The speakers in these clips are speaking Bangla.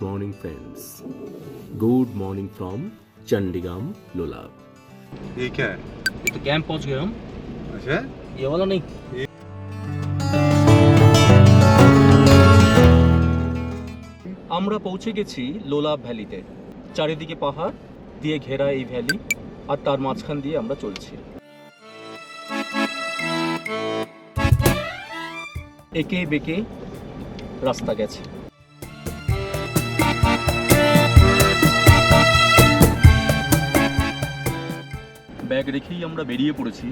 morning, friends. Good morning from Chandigam, Lola. ये क्या है? ये तो कैंप पहुंच गए हम। अच्छा ये वाला नहीं। আমরা পৌঁছে গেছি লোলা ভ্যালিতে। চারিদিকে পাহাড় দিয়ে ঘেরা এই ভ্যালি, আর তার মাঝখান দিয়ে আমরা চলছি। একে বেঁকে রাস্তা গেছে। ব্যাগ রেখেই আমরা বেরিয়ে পড়েছি।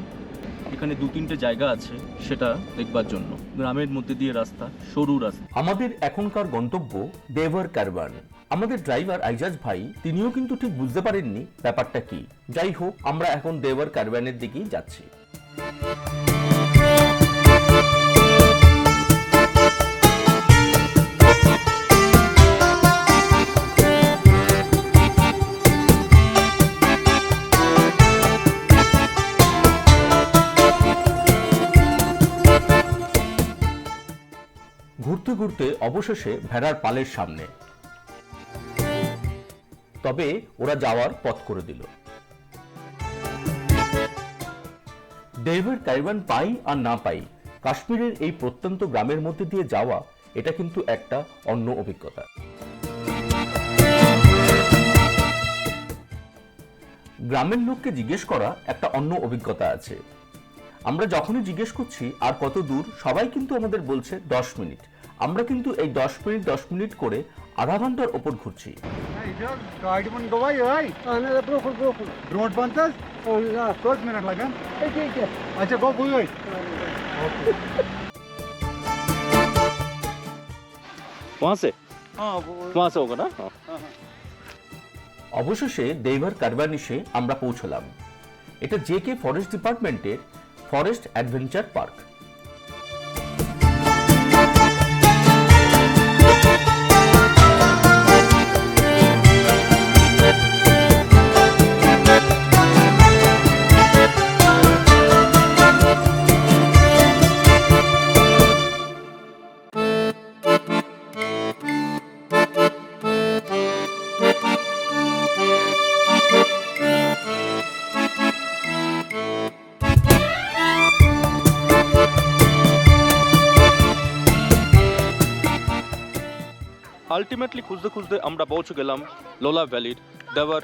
এখানে 2-3টে জায়গা আছে সেটা দেখবার জন্য। গ্রামের মধ্যে দিয়ে রাস্তা, সরু রাস্তা। আমাদের এখনকার গন্তব্য দেওঘর কারওয়ান। আমাদের ড্রাইভার আইজাজ ভাই তিনিও কিন্তু ঠিক বুঝতে পারেননি ব্যাপারটা কি। যাই হোক, আমরা এখন দেওঘর কারওয়ানের দিকেই যাচ্ছি। ঘুরতে ঘুরতে অবশেষে ভেড়ার পালের সামনে, তবে ওরা যাওয়ার পথ করে দিল। দেওঘর কারওয়ান পাই আর না পাই, কাশ্মীরের এই প্রত্যন্ত গ্রামের মধ্যে দিয়ে যাওয়া এটা কিন্তু একটা অন্য অভিজ্ঞতা। গ্রামের লোককে জিজ্ঞেস করা একটা অন্য অভিজ্ঞতা আছে। আমরা যখনই জিজ্ঞেস করছি আর কত দূর, সবাই কিন্তু আমাদের বলছে 10 মিনিট। আমরা কিন্তু এই 10 মিনিট করে আধা ঘন্টার ওপর ঘুরছি। অবশেষে দেওঘর কারওয়ান এসে আমরা পৌঁছলাম। এটা জেকে ফরেস্ট ডিপার্টমেন্টের ফরেস্ট অ্যাডভেঞ্চার পার্ক। আলটিমেটলি খুঁজতে খুঁজতে আমরা পৌঁছে গেলাম লোলা ভ্যালির দেওঘর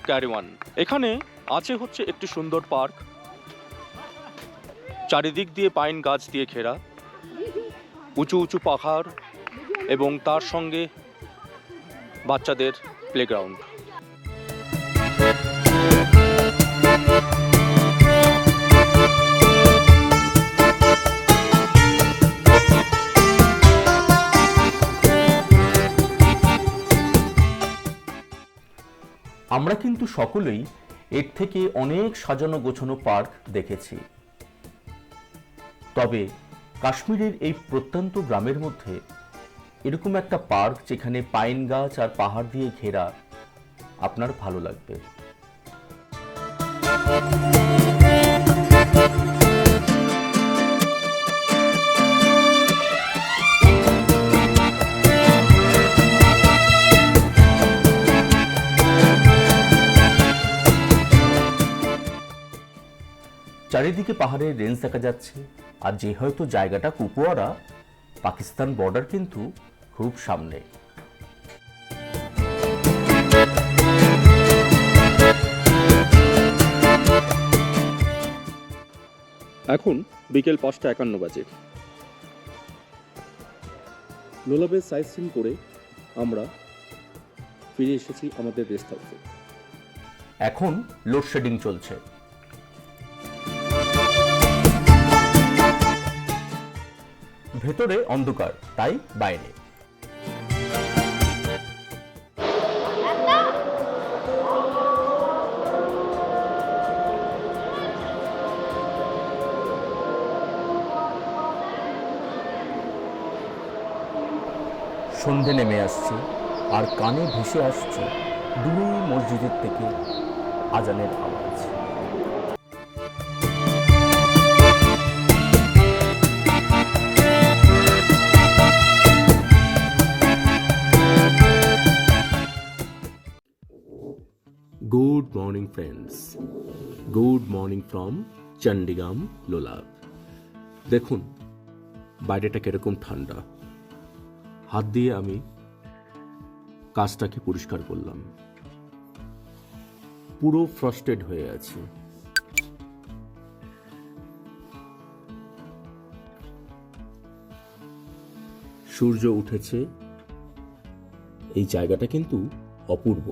কারওয়ান। এখানে আছে হচ্ছে একটি সুন্দর পার্ক, চারিদিক দিয়ে পাইন গাছ দিয়ে ঘেরা, উঁচু উঁচু পাহাড় এবং তার সঙ্গে বাচ্চাদের প্লেগ্রাউন্ড। আমরা কিন্তু সকলেই এর থেকে অনেক সাজানো গোছানো পার্ক দেখেছি, তবে কাশ্মীরের এই প্রত্যন্ত গ্রামের মধ্যে এরকম একটা পার্ক যেখানে পাইন গাছ আর পাহাড় দিয়ে ঘেরা আপনার ভালো লাগবে। চারিদিকে পাহাড়ের রেঞ্জ দেখা যাচ্ছে, আর যে হয়তো জায়গাটা কুপওয়ারা, পাকিস্তান বর্ডার কিন্তু খুব সামনে। এখন বিকেল 5:51 বাজে। লোলাবে সাইট সিন করে আমরা ফিরে এসেছি আমাদের রেস্ট হাউসে। এখন লোডশেডিং চলছে। ভেতরে অন্ধকার, তাই বাইরে। সন্ধে নেমে আসছে আর কানে ভেসে আসছে দুই মসজিদের থেকে আজানের আওয়াজ। morning, friends. Good morning from চন্ডিগাম Lolab. দেখুন বাইরেটা কিরকম ঠান্ডা। হাত দিয়ে আমি কাজটাকে পরিষ্কার করলাম, পুরো ফ্রস্টেড হয়ে আছে। সূর্য উঠেছে, এই জায়গাটা কিন্তু অপূর্ব।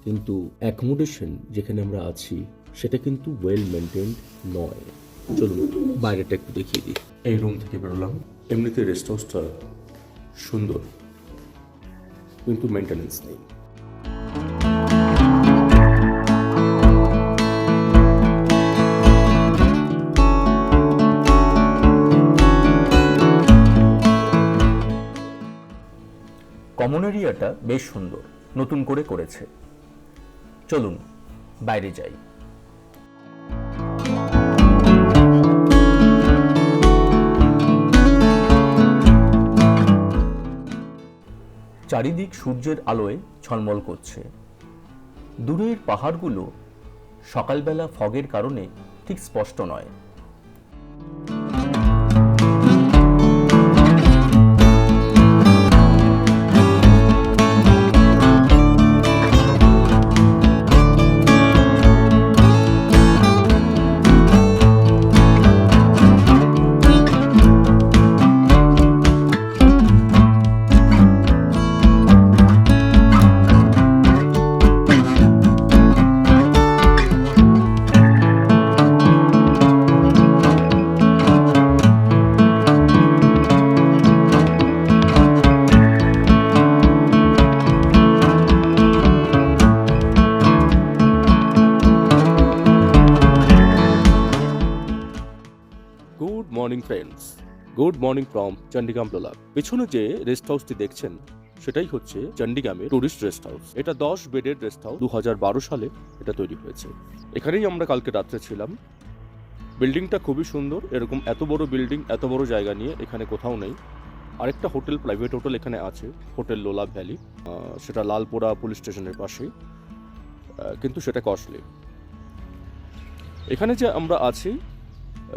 কিন্তু অ্যাকোমোডেশন যেখানে আমরা আছি সেটা কিন্তু ওয়েল মেনটেন্ড নয়। চলুন বাইরেটা একটু দেখিয়ে দিই। এই রুম থেকে বেরোলাম। এমনিতে রেস্ট হাউসটা সুন্দর, কিন্তু মেনটেনেন্স নেই। কমন এরিয়াটা বেশ সুন্দর, নতুন করে করেছে। চলুন বাইরে যাই। চারিদিক সূর্যের আলোয় ঝলমল করছে। দূরের পাহাড়গুলো সকালবেলা ফগের কারণে ঠিক স্পষ্ট নয়। Good morning friends, good morning from চন্ডিগাম লোলাব। পেছনে যে রেস্ট হাউসটি দেখছেন সেটাই হচ্ছে চন্ডিগামের টুরিস্ট রেস্ট হাউস। এটা 10 বেডের রেস্ট হাউস। 2012 সালে এটা তৈরি হয়েছে। এখানেই আমরা কালকে রাত্রে ছিলাম। বিল্ডিংটা খুবই সুন্দর। এরকম এত বড় বিল্ডিং, এত বড় জায়গা নিয়ে এখানে কোথাও নেই। আরেকটা হোটেল, প্রাইভেট হোটেল এখানে আছে, হোটেল লোলাব ভ্যালি। সেটা লালপোড়া পুলিশ স্টেশনের পাশেই, কিন্তু সেটা কস্টলি। এখানে যে আমরা আছি,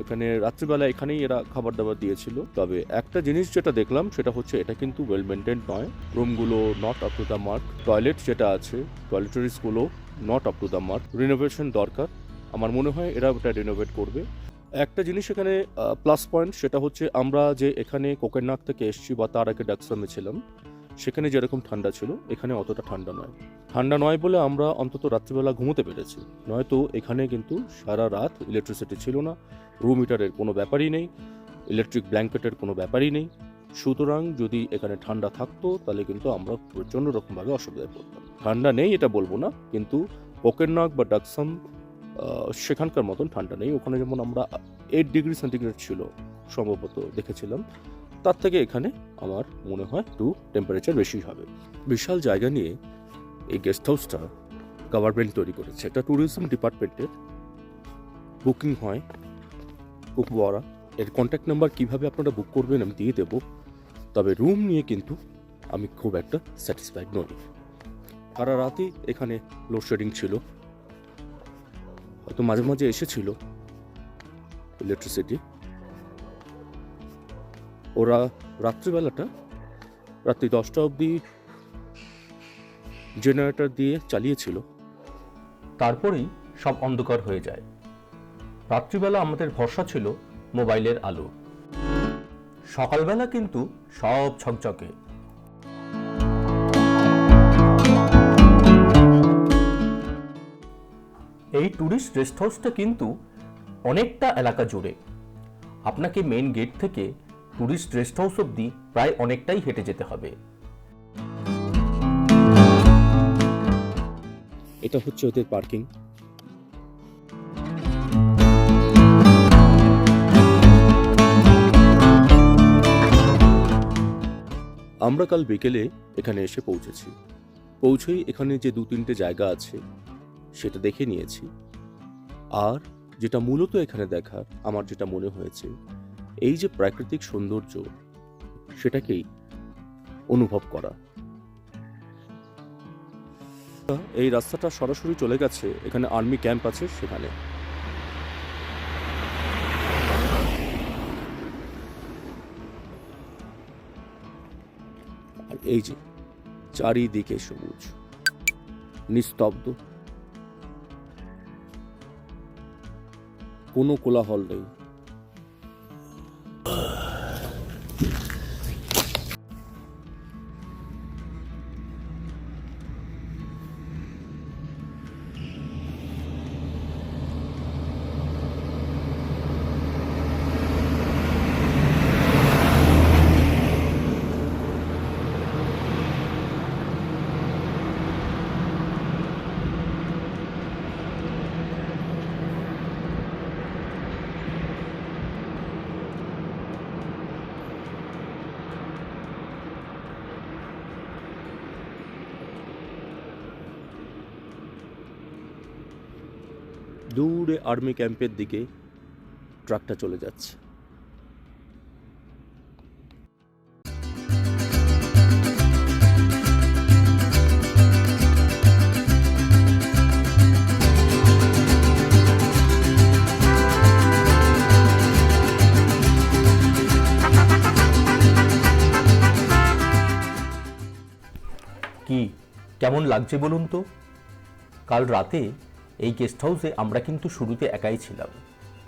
এখানে রাত্রিবেলা এখানেই এরা খাবার দাবার দিয়েছিল। তবে একটা জিনিস যেটা দেখলাম সেটা হচ্ছে এটা কিন্তু ওয়েল মেনটেন্ড নয়। রুমগুলো not up to the mark. Toilet যেটা আছে, টয়লেটরিজগুলো not up to the mark. Renovation দরকার। আমার মনে হয় এরা ওটা রিনোভেট করবে। একটা জিনিস এখানে প্লাস পয়েন্ট, সেটা হচ্ছে আমরা যে এখানে কোকেরনাগ থেকে এসেছি বা তার আগে ডাকসামে ছিলাম, সেখানে যেরকম ঠান্ডা ছিল এখানে অতটা ঠান্ডা নয়। ঠান্ডা নয় বলে আমরা অন্তত রাত্রিবেলা ঘুমোতে পেরেছি। নয়তো এখানে কিন্তু সারা রাত ইলেকট্রিসিটি ছিল না। রুম হিটারের কোনো ব্যাপারই নেই, ইলেকট্রিক ব্ল্যাঙ্কেটের কোনো ব্যাপারই নেই। সুতরাং যদি এখানে ঠান্ডা থাকতো তাহলে কিন্তু আমরা প্রচণ্ড রকমভাবে অসুবিধায় পড়তাম। ঠান্ডা নেই এটা বলবো না, কিন্তু কোকেরনাগ বা ডাকসাম সেখানকার মতন ঠান্ডা নেই। ওখানে যেমন আমরা 8 ডিগ্রি সেন্টিগ্রেড ছিল সম্ভবত দেখেছিলাম, তার থেকে এখানে আমার মনে হয় একটু টেম্পারেচার বেশি হবে। বিশাল জায়গা নিয়ে এই গেস্ট হাউসটা গভর্নমেন্ট তৈরি করেছে। এটা ট্যুরিজম ডিপার্টমেন্টের। বুকিং হয় বুক করা। এর কন্ট্যাক্ট নাম্বার কীভাবে আপনারা বুক করবেন আমি দিয়ে দেবো। তবে রুম নিয়ে কিন্তু আমি খুব একটা স্যাটিসফাইড নই। সারা রাতই এখানে লোডশেডিং ছিল, হয়তো মাঝে মাঝে এসেছিল ইলেকট্রিসিটি। ওরা রাত্রিবেলাটা রাত্রি 10টা অবধি জেনারেটর দিয়ে চালিয়েছিল, তারপরেই সব অন্ধকার হয়ে যায়। রাত্রিবেলা আমাদের ভরসা ছিল মোবাইলের আলো। সকালবেলা কিন্তু সব ঝকঝকে। এই ট্যুরিস্ট রেস্ট হাউসটা কিন্তু অনেকটা এলাকা জুড়ে। আপনাকে মেইন গেট থেকে ট্যুরিস্ট রেস্ট হাউস অবধি প্রায় অনেকটাই হেঁটে যেতে হবে। এটা হচ্ছে ওদের পার্কিং। আমরা কাল বিকেলে এখানে এসে পৌঁছেছি। পৌঁছেই এখানে যে 2-3টে জায়গা আছে সেটা দেখে নিয়েছি। আর যেটা মূলত এখানে দেখার আমার যেটা মনে হয়েছে, এই যে প্রাকৃতিক সৌন্দর্য সেটাকেই অনুভব করা। এই রাস্তাটা সরাসরি চলে গেছে, এখানে আর্মি ক্যাম্প আছে সেখানে। আর এই যে চারিদিকে সবুজ, নিস্তব্ধ, কোনো কোলাহল নেই। দূরে আর্মি ক্যাম্পের দিকে ট্রাকটা চলে যাচ্ছে। কি কেমন লাগছে বলুন তো? কাল রাতে এই গেস্ট হাউসে আমরা কিন্তু শুরুতে একাই ছিলাম,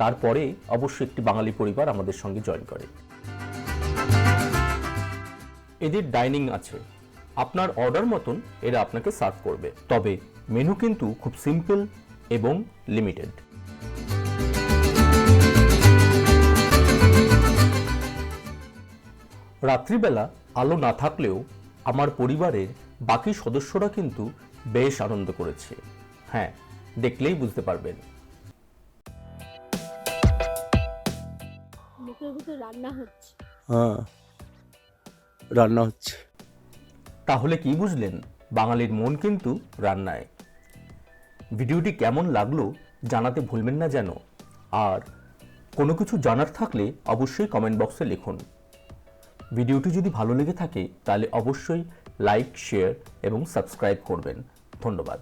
তারপরে অবশ্য একটি বাঙালি পরিবার আমাদের সঙ্গে জয়েন করে। এদের ডাইনিং আছে, আপনার অর্ডার মতন এরা আপনাকে সার্ভ করবে, তবে মেনু কিন্তু খুব সিম্পল এবং লিমিটেড। রাত্রিবেলা আলো না থাকলেও আমার পরিবারের বাকি সদস্যরা কিন্তু বেশ আনন্দ করেছে। হ্যাঁ, দেখলেই বুঝতে পারবেন। রান্না হচ্ছে। হ্যাঁ, রান্না হচ্ছে। তাহলে কি বুঝলেন? বাঙালির মন কিন্তু রান্নায়। ভিডিওটি কেমন লাগলো জানাতে ভুলবেন না যেন। আর কোনো কিছু জানার থাকলে অবশ্যই কমেন্ট বক্সে লিখুন। ভিডিওটি যদি ভালো লেগে থাকে তাহলে অবশ্যই লাইক, শেয়ার এবং সাবস্ক্রাইব করবেন। ধন্যবাদ।